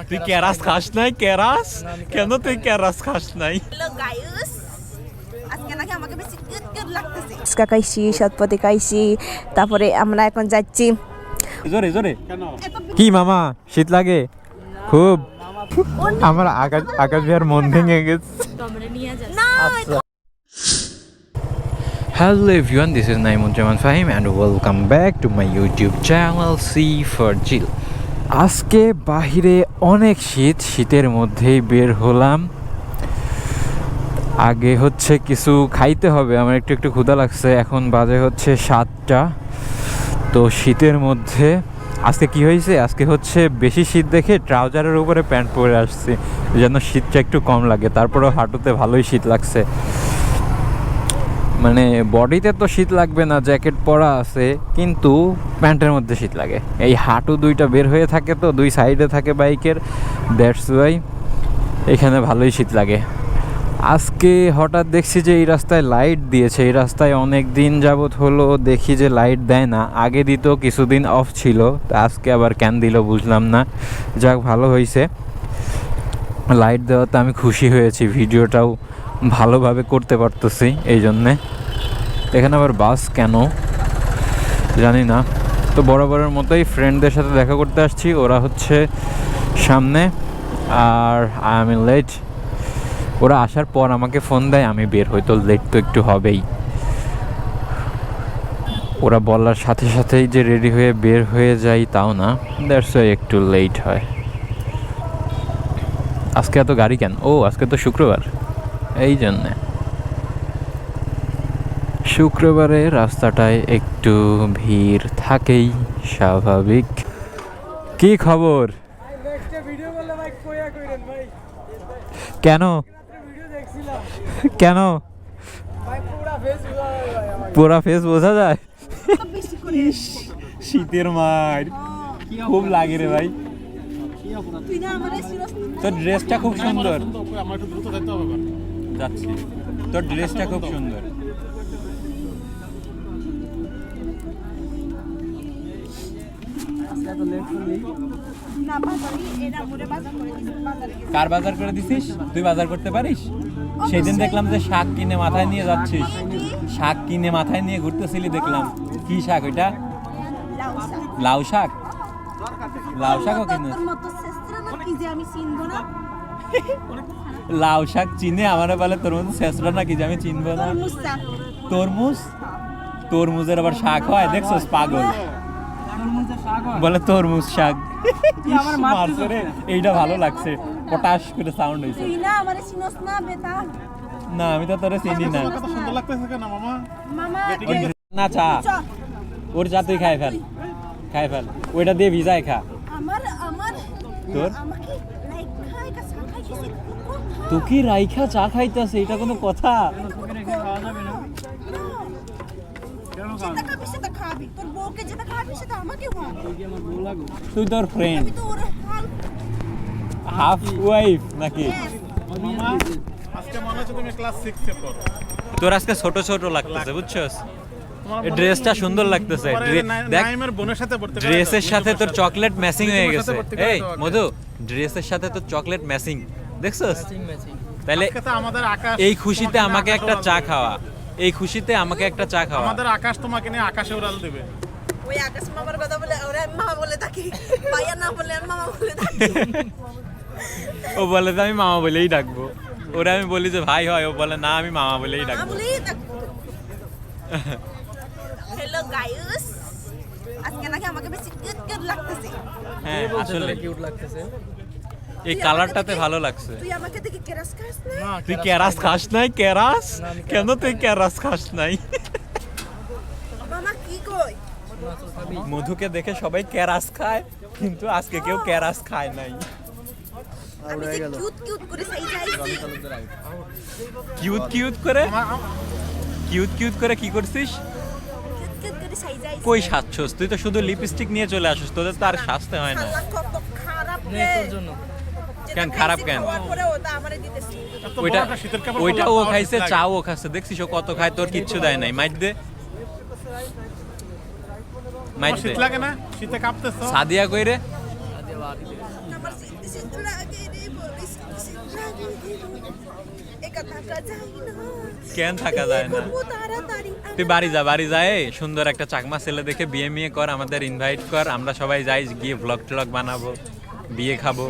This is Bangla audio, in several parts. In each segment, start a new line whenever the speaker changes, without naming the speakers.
তুই কেরাস খাস নাই? কেরাস কেন তুই কেরাস খাস নাই?
খাইছি, সৎপথে খাইছি, তারপরে আমরা এখন যাচ্ছি।
জোরে জোরে। কি মামা শীত লাগে খুব? আমার আকাশ বিহার মন ভেঙে গেছে। Hello everyone, this is Naimujjaman Fahim and welcome back to my YouTube channel C for Chill. আজকে বাহিরে অনেক শীত, শীতের মধ্যেই বের হলাম। আগে হচ্ছে কিছু খাইতে হবে, আমার একটু একটু ক্ষুধা লাগছে। এখন বাজে হচ্ছে 7টা। তো শীতের মধ্যে আজকে কি হয়েছে, আজকে হচ্ছে বেশি শীত দেখে ট্রাউজারের উপরে প্যান্ট পরে আসছি যেন শীতটা একটু কম লাগে। তারপরেও হাঁটুতে ভালোই শীত লাগছে, মানে বডিতে তো শীত লাগবে না, জ্যাকেট পরা আছে, কিন্তু প্যান্টের মধ্যে শীত লাগে। এই হাঁটু দুইটা বের হয়ে থাকে, তো দুই সাইডে থাকে বাইকের, দ্যাটস ওয়াই এখানে ভালোই শীত লাগে। আজকে হঠাৎ দেখছি যে এই রাস্তায় লাইট দিয়েছে। এই রাস্তায় অনেক দিন যাবৎ হলো দেখি যে লাইট দেয় না, আগে দিত, কিছুদিন অফ ছিল, তো আজকে আবার কেন দিল বুঝলাম না। যাক, ভালো হয়েছে লাইট দেওয়াতে, আমি খুশি হয়েছি। ভিডিওটাও ভালোভাবে করতে পারতেছি এই জন্যে। এখানে আবার বাস কেন জানি না। তো বরাবরের মতোই ফ্রেন্ডদের সাথে দেখা করতে আসছি, ওরা হচ্ছে সামনে, আর আমি লেট। ওরা আসার পর আমাকে ফোন দেয়, আমি বের হই, তো লেট তো একটু হবেই। ওরা বলার সাথে সাথেই যে রেডি হয়ে বের হয়ে যাই তাও না, দ্যাটস ওয়াই একটু লেট হয়। আজকে এত গাড়ি কেন? ও আজকে তো শুক্রবার, এই জন্যে। শুক্রবারে রাস্তাটায় একটু ভিড় থাকেই, স্বাভাবিক। কি খবর? কেন কেন পুরা ফেস বোঝা যায়? শীতের মার খুব লাগে রে ভাই। তোর ড্রেসটা খুব সুন্দর, যাচ্ছি। তোর ড্রেসটা খুব সুন্দর। কার বাজার করে দিছিস? তুই বাজার করতে পারিস? সেদিন দেখলাম যে শাক কিনে মাথায় নিয়ে যাচ্ছিস, শাক কিনে মাথায় নিয়ে ঘুরতেছিলি দেখলাম। কি শাক ওইটা? লাউ শাক? লাউ শাকও কিনে? লাউ শাক চিনে আমারে বলে তোর মতো শেষরা নাকি যে আমি চিনবো না? তরমুজ? তরমুজের আবার শাক হয়? দেখছস পাগল, বলে তরমুজ শাক। এইটা ভালো লাগছে, পটাশ করে সাউন্ড হইছে। না আমি তো তোরে চিনি না। না চা, ওর চা তুই খাই ফেল, খাই ফেল, ওইটা দিয়ে ভিজাই খা। তোর তুই কি রাইখা চা খাইতেছে? এটা কোনো কথা? তুই তোর ফ্রেন্ড, হাফ ওয়াইফ নাকি? তোর আজকে ছোট ছোট লাগতেছে, বুঝছস? ড্রেসটা সুন্দর লাগতেছে। ড্রেসের সাথে তোর চকলেট ম্যাচিং হয়ে গেছে। এই মধু, ড্রেসের সাথে তোর চকলেট ম্যাচিং, দেখছস? তাহলে এই খুশিতে আমাকে একটা চা খাওয়া, এই খুশিতে আমাকে একটা চা খাওয়া।
আমাদের আকাশ তোমাকে নিয়ে আকাশে উড়াল দেবে।
ওই আকাশ মামার কথা বলে ওরে মামা বলে থাকি, ভাইয়া না বলে আর মামা বলে থাকি।
ও বলে যে আমি মামা বলেই ডাকবো, ওরে আমি বলি যে ভাই হয়, ও বলে না আমি মামা বলেই ডাকবো।
হ্যালো গাইস, আজকে নাকি আমাকে বেশি কিউট লাগতেছে।
হ্যাঁ আসলে কিউট লাগতেছে, এই কালারটাতে ভালো লাগছে।
তুই আমাকে দেখে কেরাস খাস না?
তুই কেরাস খাস নাই? কেরাস কেন তুই কেরাস খাস নাই?
মামা কি কই?
মধুকে দেখে সবাই কেরাস খায়, কিন্তু আজকে কেউ কেরাস খায় নাই।
আমি যে কিউট কিউট করে সাইজাইছি।
কিউট কিউট করে? কিউট কিউট করে কি করছিস?
কিউট কিউট করে সাইজাইছি।
কই সাজছস? তুই তো শুধু লিপস্টিক নিয়ে চলে আসিস, তোদের তো আর সাজতে হয় না।
কত খারাপ রে তোর জন্য।
কেন খারাপ কেন? ওইটা ও খাইছে, চাও ও খাচ্ছে, দেখছিস ও কত খায়, তোর কিচ্ছু দেয় নাই। মাইর দে, মাইর দে।
শীত লাগে না? শীতে কাঁপতেছ?
সাদিয়া কই রে?
আমার শীত লাগে রে বলিস শীত লাগে রে একা থাকা যায় না
কেন থাকা যায় না?
খুব তাড়াতাড়ি
তুই বাড়ি যা এই সুন্দর একটা চাকমা ছেলে দেখে বিয়ে মিয়ে কর, আমাদের ইনভাইট কর, আমরা সবাই যাই গিয়ে ব্লগ ট্লগ বানাবো, বিয়ে খাবো।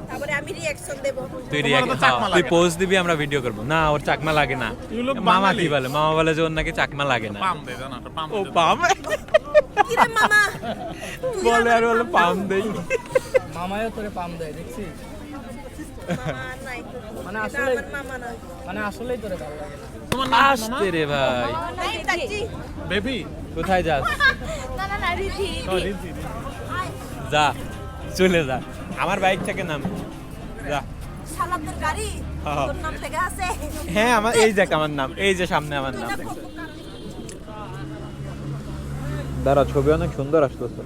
তারপরে আমি রিঅ্যাকশন দেব।
তুই
তোমার তো চাকমা
তুই
লাগে
পোজ দিবি, আমরা ভিডিও করবো। না ওর চাকমা লাগে না।
তুই লোক
মামা
বাঙালি।
কি বলে? মামা বলে যে ওর নাকি চাকমা লাগে না।
পাম দে না পাম
ও পাম
কি রে মামা
বলে আর বলে পাম দেই।
মামায়ও তোরে পাম দেয় দেখছিস?
মামা নাই
মানে
এটা
আসলে
আমার মামা না
মানে আসলেই তোরে ভালো লাগে না।
তোমার নাম
আসতে রে ভাই,
নাই তাচ্ছি
বেবি
কোথায় যাস?
না রিধি
যা চলে যা, আমার বাইক থেকে নাম যা।
শালা তোর গাড়ি
হ্যাঁ।
তোর নাম থেকে আছে
হ্যাঁ আমার এই দেখ আমার নাম, এই যে সামনে আমার নাম। দাঁড়া, ছবি অনেক সুন্দর আসতেছে।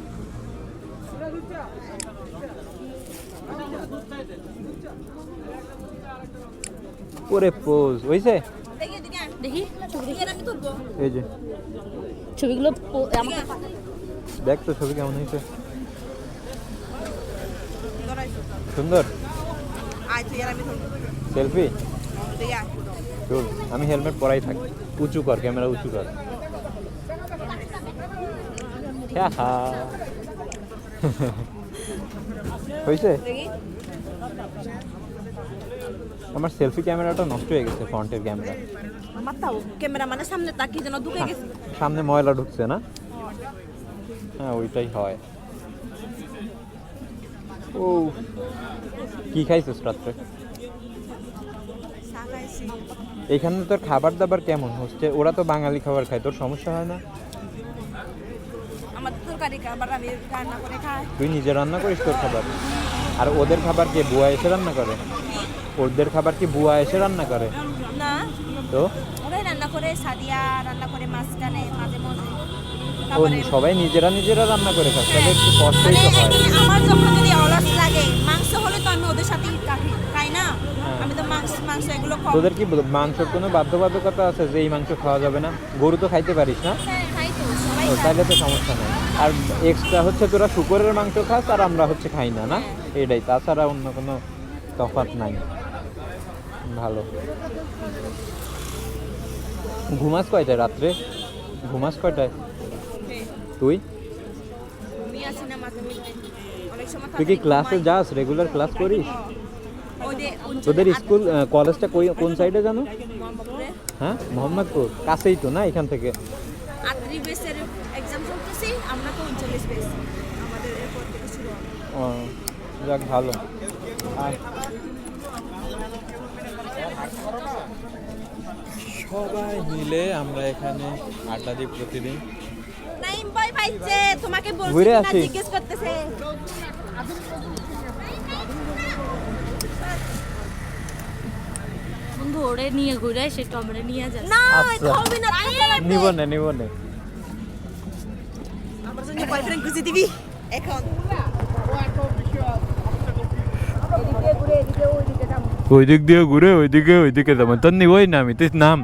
ওরে পোজ হইছে,
দেখি দেখি
দেখি
এর আমি তুলবো
এই যে
ছবিগুলো আমাকে
দেখ তো ছবি কেমন হয়েছে। সুন্দর
আয় তুই আর আমি তুলবো
সেলফি
দেখি আয়
চল। আমি হেলমেট পরাই থাকি, উঁচু কর, ক্যামেরা উঁচু কর। হয়েছে?
দেখি
আমার সেলফি ক্যামেরাটা নষ্ট হয়ে গেছে, ফ্রন্টের ক্যামেরা।
আমার তাও ক্যামেরা মানে সামনে তাকিয়ে যেন ঢুকে গেছে
সামনে ময়লা ঢুকছে না? হ্যাঁ ওইটাই হয়। ও কি খাইছিস রাত্রে?
সাকাইছি
এখানে তোর খাবার দাবার কেমন হচ্ছে? ওরা তো বাঙালি খাবার খায়, তোর সমস্যা হয় না?
আমার তরকারি খাবার আমি রান্না করে খাই
তুই নিজে রান্না করিস তোর খাবার? আর ওদের খাবার কে বুয়া এসে রান্না করে? ওদের খাবার কি বুয়া এসে রান্না করে?
না
তো
ওরাই রান্না করে সাদিয়া রান্না করে মাঝখানে মাঝে মাঝে
ও
তারপরে
সবাই নিজেরা রান্না করে খাস, তাহলে একটু কষ্টই
মানে
তো হয়।
একদিন আমার যখন যদি অলস লাগে মাংস হলে তো আমি ওদের সাথেই খাই না আমি তো মাংস এগুলো খাই
তোদের কি মাংসের কোনো বাধ্যবাধকতা আছে যে এই মাংস খাওয়া যাবে না? গরু তো খাইতে পারিস না?
খাই তো সবাই
ও
খায়।
তাহলে তো সমস্যা নেই। আর এক্সট্রা হচ্ছে তোরা শুকরের মাংস খাস আর আমরা হচ্ছে খাই না, না? এটাই, তাছাড়া অন্য কোনো তফাৎ নাই। ভালো। ঘুমাস কয়টায় রাত্রে? ঘুমাস কয়টায় তুই?
আমি আসি না মাঝে মধ্যে অনেক সময়
তুই কি
তাড়াতাড়ি
ক্লাসে
ঘুমাই।
যাস? রেগুলার ক্লাস করিস?
ওই যে
তোদের স্কুল কলেজটা কোন সাইডে জানো?
মোহাম্মদপুরে
হ্যাঁ মোহাম্মদপুর, কাছেই তো না এখান থেকে?
38 বেসের এক্সাম চলতেছে আমরা তো 39 বেস আমাদের এরপর থেকে শুরু হবে
ও যাক ভালো। আর সবাই মিলে আমরা এখানে আড্ডা দিই প্রতিদিন।
নাইম ভাই পাইছে তোমাকে বলছি
ঘুরে
না
আসি।
জিজ্ঞেস করতেছে
বন্ধু ওরে নিয়ে ঘুরে সে টমরে নিয়ে যায়
না
আচ্ছা।
খাবি না
নিব না
আমার জন্য বয়ফ্রেন্ড খুঁজে দিবি এখন এদিকে ঘুরে এদিকে ওইদিকে যাবো
ওই দিক দিয়ে ঘুরে ওইদিকে যাবো। তোর নিবই না আমি, তুই নাম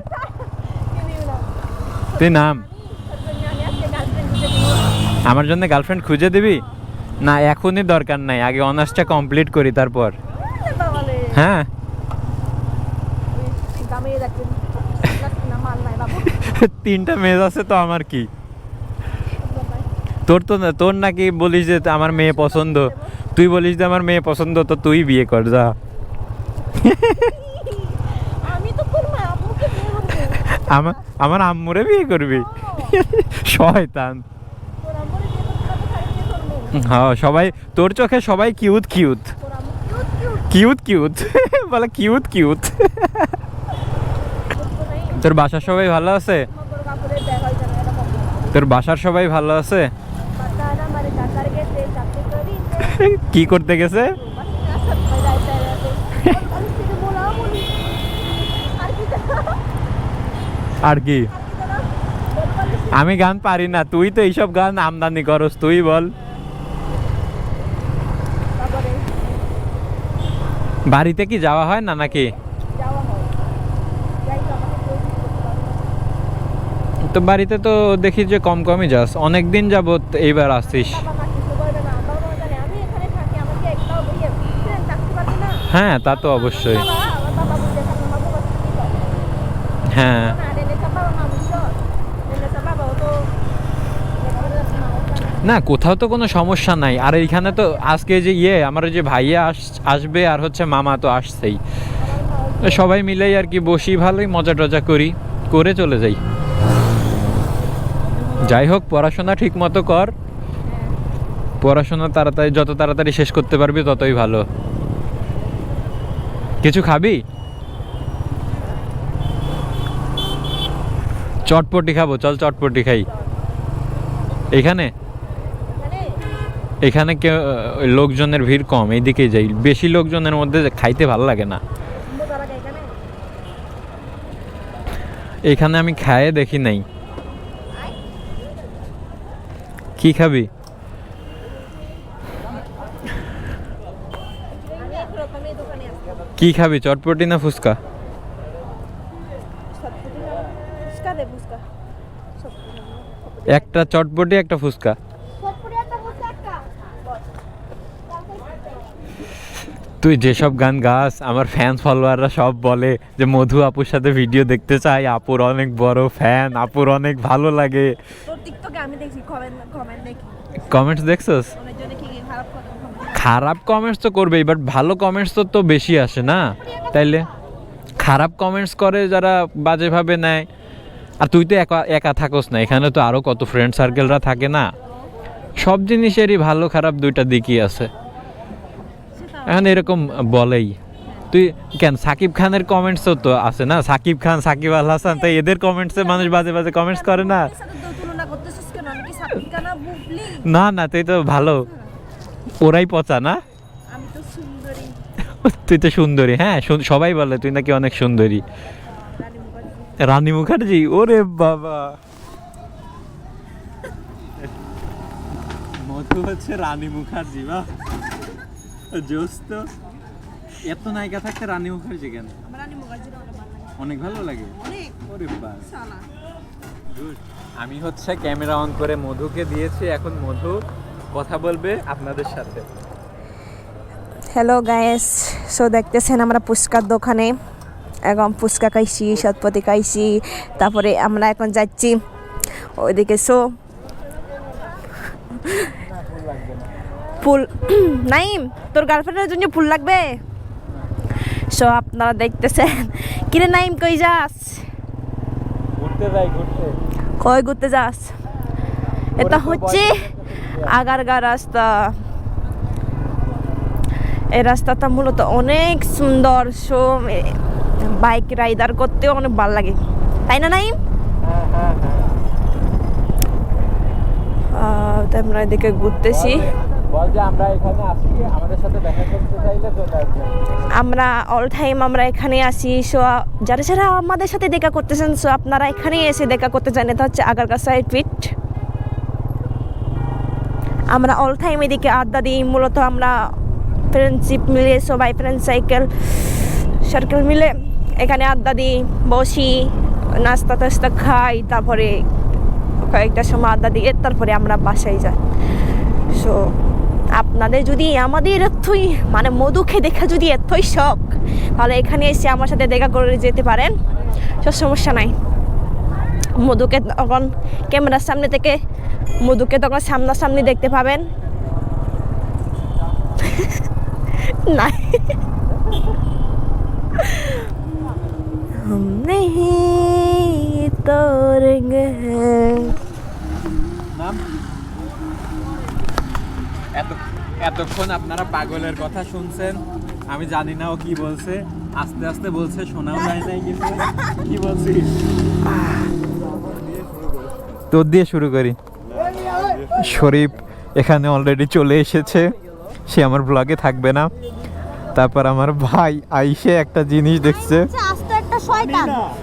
আমার জন্য গার্লফ্রেন্ড খুঁজে দিবি না? এখনই দরকার নাই, আগে অনার্সটা কমপ্লিট করি তারপর। হ্যাঁ
দামে রাখবেন না মাল নাই বাবু
3টা মেয়ে আছে তো আমার কি? তোর নাকি বলিস যে আমার মেয়ে পছন্দ, তুই বলিস যে আমার মেয়ে পছন্দ, তো তুই বিয়ে কর যা।
আমি তো করব আপুকে বিয়ে করব
আমার আম্মুরে বিয়ে করবি? শয়তান।
তোর আমরে বিয়ে করতে হবে খালি বিয়ে করব
হ্যাঁ সবাই তোর চোখে সবাই কিউট
তোর আমু কিউট
বলে কিউট। তোর বাসার সবাই ভালো আছে?
তোর কাপড়ে দেখা হয় জানা এটা বন্ধ
তোর বাসার সবাই ভালো আছে?
বাতারা মারে কাকার গেছে চাকরি করি
কি করতে গেছে?
বাসা সব বাজায় চাইছে আমি থেকে বলা বলি আর কি
আর কি? আমি গান পারি না, তুই তো এইসব গান আমদানি করস, তুই বল।
তারপরে
বাড়িতে কি যাওয়া হয় না নাকি?
যাওয়া হয় যাই তো আমাকে কেউ কিছু করতে পারবে না।
তো বাড়িতে তো দেখি যে কমই যাস, অনেক দিন যাবত এইবার আসছিস।
বাবা মা কিছু করবে না বাবা মা জানে আমি এখানে
হ্যাঁ তা তো অবশ্যই। হ্যাঁ না, কোথাও তো কোনো সমস্যা নাই। আর এইখানে তো আজকে যে আমার যে ভাইয়া আসবে আর হচ্ছে মামা তো আসছেই, তো সবাই মিলেই আর কি বসি, ভালোই মজা টজা করে চলে যাই। যাই হোক, পড়াশোনা ঠিক মতো কর, পড়াশোনা যত তাড়াতাড়ি শেষ করতে পারবি ততই ভালো। কিছু খাবি? চটপটি খাবো, চল চটপটি খাই। এখানে কেউ লোকজনের ভিড় কম, এইদিকেই যাই। বেশি লোকজনের মধ্যে খাইতে ভালো লাগে না। এখানে আমি খায়ে দেখি নাই। কি খাবি? কি খাবি, চটপটি না ফুচকা? একটা চটপটি একটা ফুচকা। তুই যেসব গান গাস, আমার ফ্যান ফলোয়াররা সব বলে যে মধু আপুর সাথে ভিডিও দেখতে চাই, আপুর অনেক বড় ফ্যান, আপুর অনেক ভালো লাগে। কমেন্টস দেখছস? খারাপ কমেন্টস তো করবেই, বাট ভালো কমেন্টস তো বেশি আসে না। তাইলে খারাপ কমেন্টস করে যারা বাজেভাবে নেয়। আর তুই তো একা থাকস না, এখানে তো আরও কত ফ্রেন্ড সার্কেলরা থাকে না। সব জিনিসেরই ভালো খারাপ দুইটা দিকই আছে। এখন এরকম বলেই, তুই কেন সাকিব খানের কমেন্টসও তো আছে না, সাকিব খান, সাকিব আল হাসান, তাই এদের কমেন্টসে মানুষ বাজে বাজে কমেন্টস করে না। না না, তুই তো ভালো, ওরাই পচা না। তুই তো সুন্দরী, হ্যাঁ সবাই বলে তুই নাকি অনেক সুন্দরী। রানী মুখার্জি, ওরে বাবা, মধু হচ্ছে রানী মুখার্জি, বা জোস তো। এত নায়িকা থাকতে রানী মুখার্জি কেন? অনেক ভালো লাগে। ওরে বাবা, আমি হচ্ছে ক্যামেরা অন করে মধুকে দিয়েছি, এখন মধু কথা বলবে আপনাদের সাথে।
হ্যালো গাইস, সো দেখতেছেন আমরা ফুচকার দোকানে এখন ফুচকা খাইছি, সৎপতি খাইছি, তারপরে আমরা এখন যাচ্ছি ওইদিকে। সো ফুল নাইম, তোর গার্লফ্রেন্ডের জন্য ফুল লাগবে। সো আপনারা দেখতেছেন। কিরে নাইম, কই যাস?
ঘুরতে যাই।
কই ঘুরতে যাস? এটা হচ্ছে আগারগা রাস্তা। এই রাস্তাটা মূলত অনেক সুন্দর। সো বাইক রাইডার করতেও অনেক ভালো লাগে, তাই না নাইম? আমরা এদিকে ঘুরতেছি। আমরা অল টাইম আমরা এখানে আসি। সো যারা যারা আমাদের সাথে দেখা করতেছেন, সো আপনারা এখানে এসে দেখা করতে চান। এটা হচ্ছে আগারগা সাইড ফিট। আমরা অল টাইম এদিকে আড্ডা দিই। মূলত আমরা ফ্রেন্ডশিপ মিলে, সবাই ফ্রেন্ড সার্কেল মিলে এখানে আড্ডা দিই, বসি, নাস্তা টাস্তা খাই, তারপরে কয়েকটা সময় আড্ডা দিয়ে তারপরে আমরা বাসায় যাই। সো আপনাদের যদি আমাদের এতই মানে মধুকে দেখা যদি এতই শখ, তাহলে এখানে এসে আমার সাথে দেখা করে যেতে পারেন, সব সমস্যা নাই। মধুকে তখন ক্যামেরার সামনে থেকে মধুকে তখন সামনাসামনি দেখতে পাবেন। না हम नहीं तोड़ेंगे।
এতক্ষণ আপনারা পাগলের কথা শুনছেন, আমি জানি না ও কি বলছে, আস্তে আস্তে বলছে, শোনাও যায় নাই। কিন্তু কি বলছিস? তোর দিয়ে শুরু করি। শরীফ এখানে অলরেডি চলে এসেছে, সে আমার ব্লগে থাকবে না। তারপর আমার ভাই আইসে একটা জিনিস দেখছে।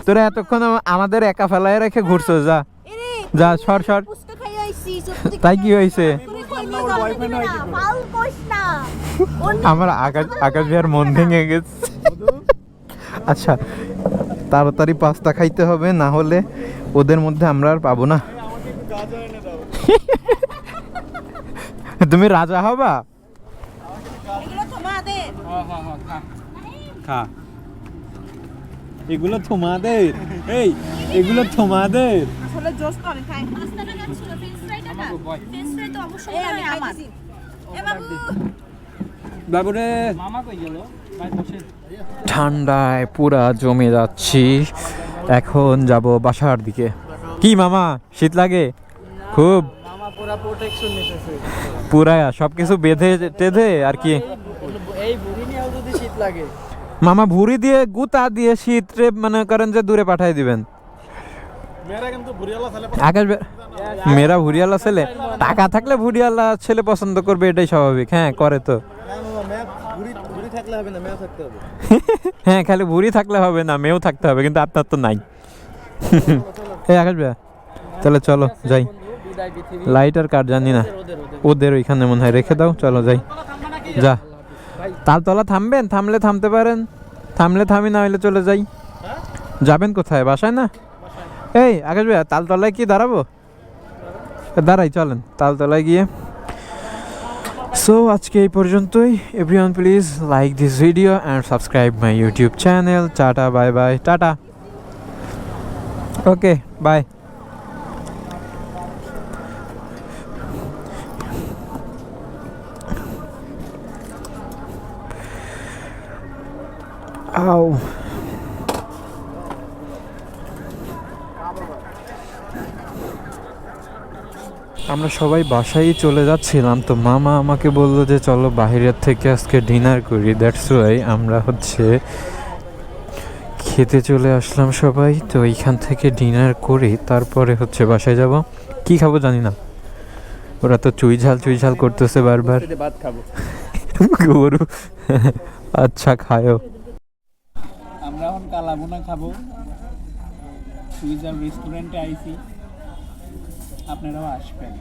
তোরা এতক্ষণ আমাদের একা ফেলায় রেখে ঘুরছো, যা যা সর সর। তাই কি হয়েছে? আমার আকাশ ভাইয়ার মন ভেঙে গেছে। আচ্ছা, তাড়াতাড়ি পাস্তা খাইতে হবে, না হলে ওদের মধ্যে আমরা আর পাবো না। তুমি রাজা হবা? খা। এগুলো তোমাদের, এই এগুলো তোমাদের।
আসলে জোস তো আমি খাই। এই আমি খাইছি। এ বাবু
বাবুরে
মামা কই গেল ভাই বসে
ঠান্ডায় পুরা জমে যাচ্ছি। এখন যাব বাসার দিকে। কি মামা শীত লাগে খুব?
মামা পুরা প্রোটেকশন নিতেছে
পুরা সবকিছু বেঁধে টেধে আর কি।
এই বুড়ি নিয়েও যদি শীত লাগে
মামা ভুঁড়ি দিয়ে গুতা দিয়ে শীত রে মনে করেন যে দূরে পাঠাই দিবেন।
মেয়েরা কিন্তু বুড়িয়ালা ছেলে
আকাশ মেয়েরা ভুড়িয়ালা ছেলে, টাকা থাকলে ভুড়িয়ালা ছেলে পছন্দ করবে, এটাই স্বাভাবিক। হ্যাঁ করে তো।
বুড়ি থাকলে হবে না মেয়ে থাকতে হবে
হ্যাঁ খালি ভুঁড়ি থাকলে হবে না, মেয়েও থাকতে হবে, কিন্তু আপনার তো নাই। এই আকাশ ভাইয়া তাহলে চলো যাই।
বিদায় পৃথিবী
লাইট আর কার জানি না, ওদের ওইখানে মনে হয় রেখে দাও। চলো যাই। যা তালতলা থামবেন? থামলে থামতে পারেন, থামলে থামি, না হইলে চলে যাই। যাবেন কোথায়? বাসায় না? এই আকাশ ভাইয়া তালতলায় কি দাঁড়াবো? দাঁড়াই, চলেন তালতলায় গিয়ে। সো আজকে এই পর্যন্তই। Everyone please like this video and subscribe my YouTube channel. Tata, bye bye, tata, okay bye. আও আমরা সবাই বাসায় চলে যাচ্ছিলাম, তো মামা আমাকে বললো যে চলো বাইরের থেকে আজকে ডিনার করি। দ্যাটস ওয়াই আমরা খেতে চলে আসলাম সবাই। তো এইখান থেকে ডিনার করি, তারপরে বাসায় যাব। কি খাবো জানি না, ওরা তো চুই ঝাল করতেছে বারবার।
ভাত খাবো
গরু। আচ্ছা খায়ও।
আমরা এখন কালাভুনা খাবো। সুইজার রেস্টুরেন্টে আইছি, আপনারাও আসবেন।